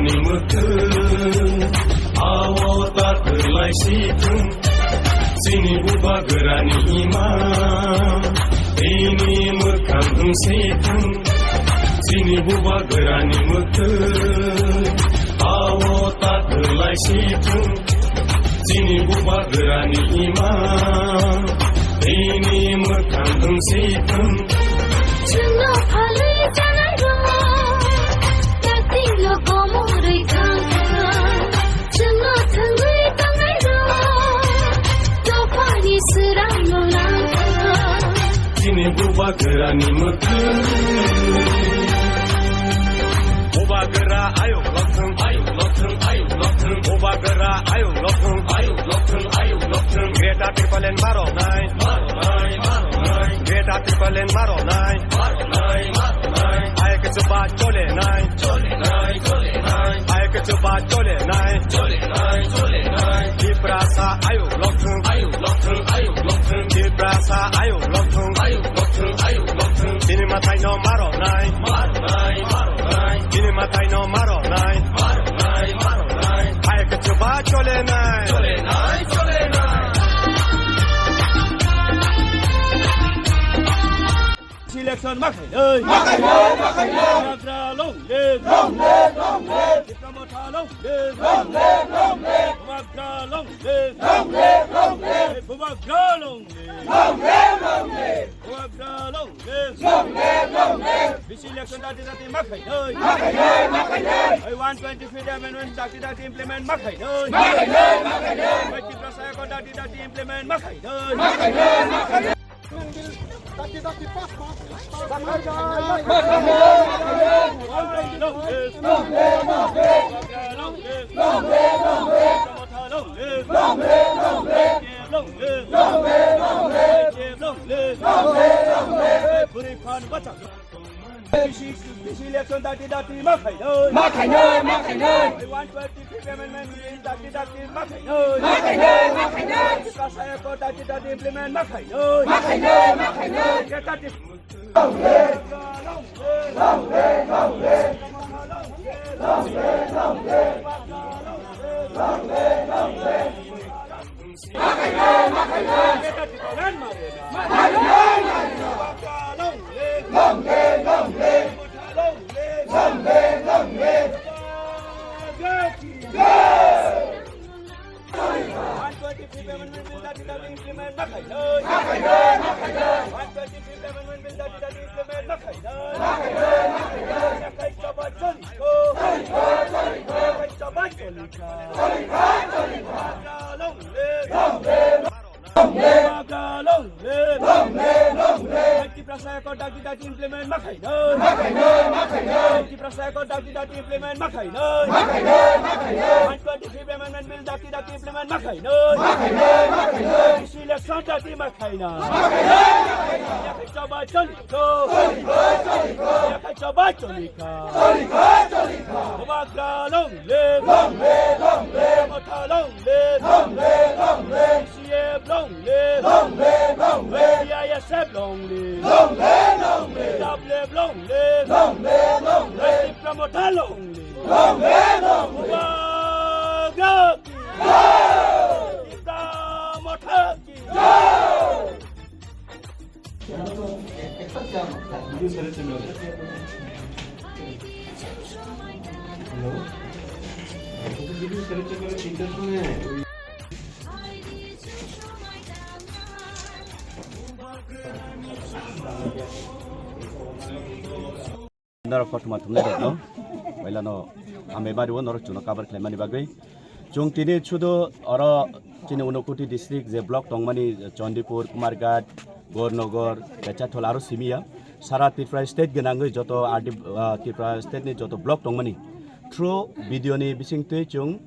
गोरानि मोखो आवता थोलाय सिथुं सिनि बुबा गोरानि इमा एनि मोखां हुंसिथुं सिनि बुबा गोरानि मोखो आवता थोलाय सिथुं सिनि बुबा गोरानि इमा एनि मोखां हुंसिथुं जोंनाव फालै जानाय दं दाख्लैल' गमरै थांगोन जोंनाव थोङै थांनाय दं दफानि सोरांल' लांगोन दिनै बुबा गोरानि मोखो बुबा गोरा आयौ लथों बुबा गोरा आयौ लथों ग्रेटा ट्रिपलेन मार'नाय ग्रेटा ट्रिपलेन मार'नाय आयके जुबा चलेनाय आयके जुबा चलेनाय दिप्रासा आयौ लथों दिप्रासा आयौ लथों दिनै माथाय न मार'नाय दिनै माथाय न मार'नाय आयके जुबा चलेनाय Selection makai Magra long live Diplomata long live Magra long live Magra long live Magra long live Selection dati makai I 125 amendment dati implement makai Prasaya ko dati implement makai Dati pas Selection dati makai I 125 amendment dati makai Prasaya ko dati implement makai Prasaya ko dati implement makai Prasaya ko dati implement makai 125 amendment bill dati implement makai Selection dati makai Coba coliko coba colika Magra long live Mata long live CF long live CISF long live Double long live Diplomata long live Diplomata Nara Fatuma Tumne no Bailano Amebari one or Chuno cover Clemani Bagay Chung Tini Chudo or Chini Unokuti district, the block Tongmani, Chondipur, Kumargat, Gornogor, Pechatolaro Simia, Sara Tifra State Ganango Joto Tifra State Joto block Tongmani. Through video ni bising tu chung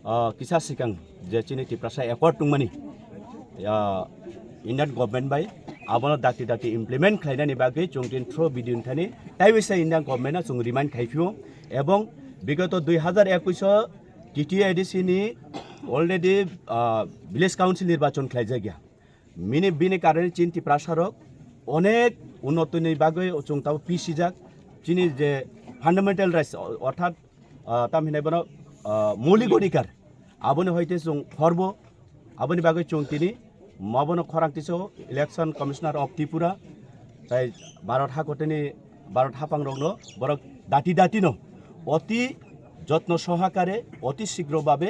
kisah sikang jechini Tifra Sai effort Tongmani. Indian government by Abono dati implement Kaidani Bagay, Chungtin through video Tani, I will say Indian government Sung remind Kaifio, Ebong, Bigoto 2000 episode, TTIDC already village council নির্বাচন খাইজা গিয়া mini বিনি কারণে চিন্তি প্রাসারক অনেক উন্নত নির্বাগে চংতাও পিসি যাক যিনি যে ফান্ডামেন্টাল রাইটস অর্থাৎ tamhinai bono maulik adhikar aboni hoite chung khorbo aboni bagai chung tini mabono khorang tiso election commissioner of Tripura tai Bharat hakoteni Bharat hapang rogno borok dati no অতি যত্ন সহকারে অতি শীঘ্রভাবে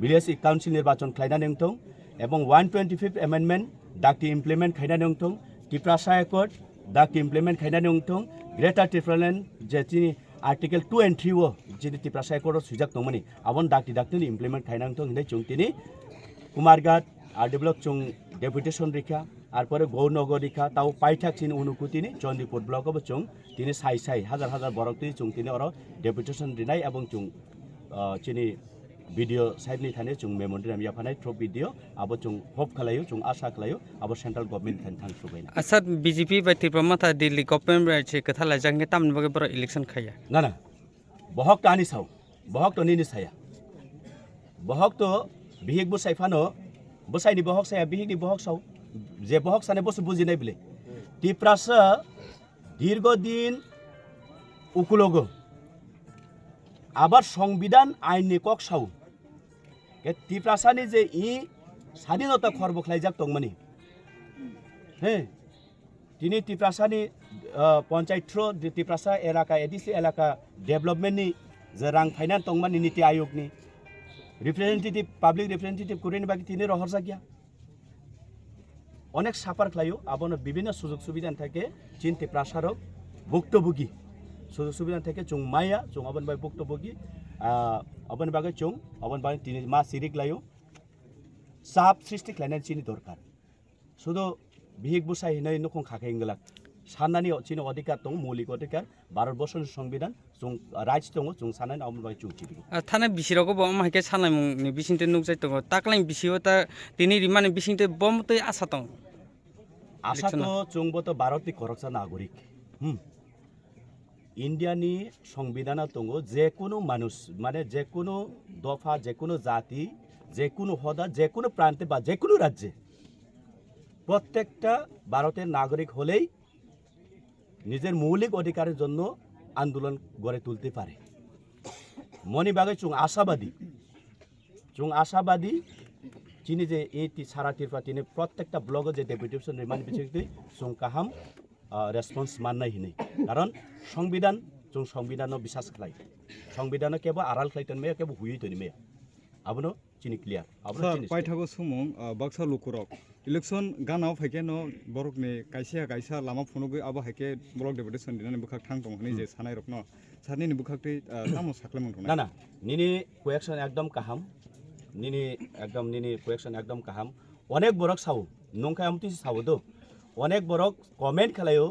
ভিলেজ কাউন্সিল নির্বাচন খাইনাनै दं এবং 125th amendment ডাকটি implement খাইনাनै दं Tiprasa accord ডাকটি implement খাইনাनै दं greater টিপ্রালেন্ড যে তিনি आर्टिकल 2 and 3 ও যিনি টিপ্রাসা একর্ড সুজাক দंमोनि আবন ডাকটি ইমপ্লিমেন্ট খাইনাनै दं হিনে जों তিনি কুমারঘাট আর ডেভেলপ जों ডেপুটেশন রেখা আর পরে গৌরনগর রেখা তাও পাইঠাক চিনি অনুকুতিনি চন্দিপুর ব্লকও जों তিনি সাই হাজার বরক তুই जों তিনি অর ডেপুটেশন দিনাই এবং जों চিনি ভিডিও সাইডনি थाने जों मेमोरेन्डाम याफानाय थ्रु ভিডিও আবো जों होप खालायो जों आशा खालायो आबो सेंट्रल गभर्नमेंट थान थांसुबाय आसा बीजेपी बाय त्रिपुरा माथा दिल्ली गभर्नमेंट रायचे कथा लाजांगे तामन बगे बर इलेक्शन खाया ना बहक तानि साव बहक तो निनि साया बहक तो बिहिक बुसाइफानो बुसाइनि बहक साया बिहिकनि बहक साव जे बहक साने बसु बुजिनाय बिले टिप्रासा दीर्घदिन उकुलगो आबार संविधान आइननि कक साव के टिप्रासानि जे इ स्वाधीनता खर्ब खालायजाक दंमोनि हे दिनै टिप्रासानि पन्चायत थ्रु टिप्रासा एलाका एडिसि एलाका डेभलपमेन्टनि जे रां फाइनान्स दंमोन नीति आयोगनि रिप्रेजेन्टेटिभ पाब्लिक रिप्रेजेन्टेटिभ कुरिनि बागै तिनि रहरजा गैया अनेक साफार खालायो आबनो विभिन्न सुजुग सुबिदा थाके चिन टिप्रासारक भुक्तभोगी सुजुग सुबिदा थाके जों माया जों अबन बाय भुक्तभोगी अबन बागै जों अबन बागै तिनि मा सिरिक लायो साप सृष्टि खालायनाय चिनि दरकार शुधु बिहिक बुसाइ हिनै नखं खाखाय इंगला साननानि चिनि अधिकार दं मौलिक अधिकार भारतबर्षनि संविधान जों राइट्स दं जों साननानि अबन बागै जों थिगो थाना बिसिरावको बम हाके सानाय मुंनि बिसिंते नुगजाय दङ ताकलाय बिसियो ता तिनि रिमाने बिसिंते बमते आशा दं आशा तो जोंबो भारतनि करक्सा नागरिक इन्डियानि संविधाना दङ जेकुनु मानुष माने जेकुनु दफा जेकुनु जाति जेकुनु हदा जेकुनु प्रान्ते बा जेकुनु राज्ये प्रत्येकटा भारतेर नागरिक हलेই নিজের মৌলিক অধিকারের জন্য আন্দোলন গড়ে তুলতে পারে মনি বাগে চুং আশাবাদী চিনি যে এই সারা ত্রিপুরা তিনি প্রত্যেকটা ব্লগে যে ডেপুটেশন রিমান্ড বিষয়টি চুং কাহাম রেসপন্স মাননাই হিনে কারণ সংবিধান जों संविधान বিশ্বাস खालाय संविधान केबो आराल खालायतन मे केबो हुयै तनि मे आबनो चिनि क्लियर आबनो चिनि पाइथागो सुमुं बाक्सा लुकुरक इलेक्शन गानाव फैके न बरकनि कायसा लामा फुनुगै आबो हायके ब्लक डेपुटेशन दिनानै बुखाक थां दं हनै जे सानाय रकनो सारनि बुखाकटै तामो साख्लाय मोनथों ना निनि कोएक्शन एकदम काहाम निनि कोएक्शन एकदम काहाम अनेक बरक साव नंखाय आमति साव दो अनेक बरक कमेन्ट खालायो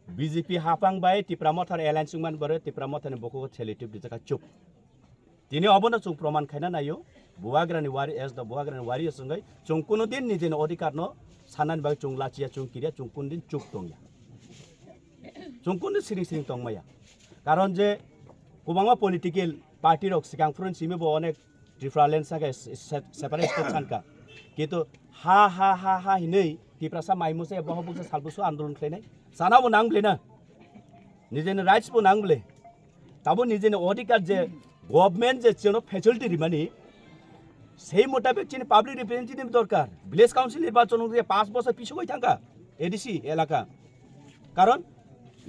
बीजेपी हाफां बाय टिप्रामथार एलायन्स मान बरे टिप्रामथारनि बखौ सेलेक्टिभ दिजका चुप दिनै अबनो जों प्रमाण खायना नायो बुवाग्रानि वारि एस द बुवाग्रानि वारि संगै जों कुनु दिन निजेनि अधिकार न सानान बाय जों लाचिया जों किरिया जों कुन दिन चुप दंया जों कुन सिरिं दंमाया कारण जे गोबाङा पलिटिकल पार्टी रक सिगां फ्रन सिमेबो अनेक डिफरेन्स सागे सेपारेट स्टेट सानका किन्तु हा हिनै टिप्रासा माइमुसे बहबुसे सालबुसु आन्दोलन खालायनाय सानाबो नांब्लेना निजेनि राइट्सबो नांब्ले ताबो निजेनि अधिकार जे गभर्नमेंट जे जोंनो फेसिलिटी रिमानि সেই মোতাবেক চিনি পাবলিক রিপ্রেজেন্টেটিভ দরকার ভিলেজ কাউন্সিল নির্বাচন 5 বছর পিছুই থাকা এডিসি এলাকা কারণ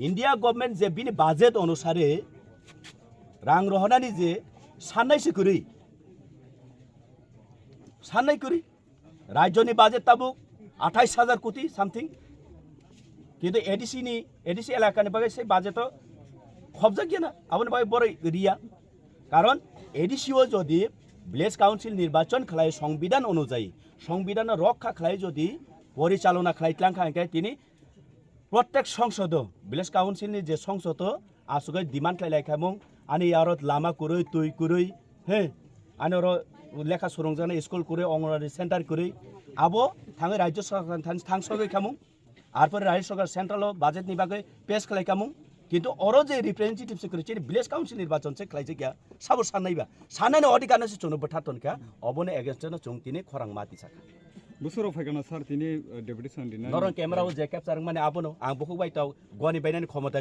ইন্ডিয়া গভর্নমেন্ট যে বিনি বাজেট অনুসারে রাং রহনানি যে সাননাইসে করি রাজ্যনি বাজেট তাবু 28,000 কোটি সামথিং কিন্তু এডিসি এলাকাनि বাগে সেই বাজেট খবজা গিয়া না আপনি বাগে বড় রিয়া কারণ এডিসিও যদি ভিলেজ কাউন্সিল নির্বাচন খালায় সংবিধান অনুযায়ী সংবিধান রক্ষা খালায় যদি পরিচালনা খালাইতলাंखाय তিনি প্রত্যেক সংসদ ভিলেজ কাউন্সিলनि যে সংসদ আসুগাय ডিমান্ড খালাयखामों आनि यारत लामा कुरै तुई कुरै हे आनि र लेखा सुरंजानाय स्कुल कुरै अंगनवाड़ी सेंटर कुरै आबो थाङै राज्य सरकार थां सगैखामों आरपर राज्य सरकार सेंट्रल बाजेटनि बागै पेश खालायखामों কিন্তু অর যে রিপ্রেজেন্টেটিভ সেক্রেটারি ভিলেজ কাউন্সিল নির্বাচন সে খাইছে গিয়া সাবর সানাইবা সানানি অধিকার সে চনো বঠাতনকা অবনে এগেইনস্ট চংতিনি খরাং মাতি সাকা बुसुराव फैगाना सार तिनि डेपुटेशन दिना नरन क्यामेराव जे क्याप्चार माने आबनो आं बखौ बायताव गनि बायनानि क्षमता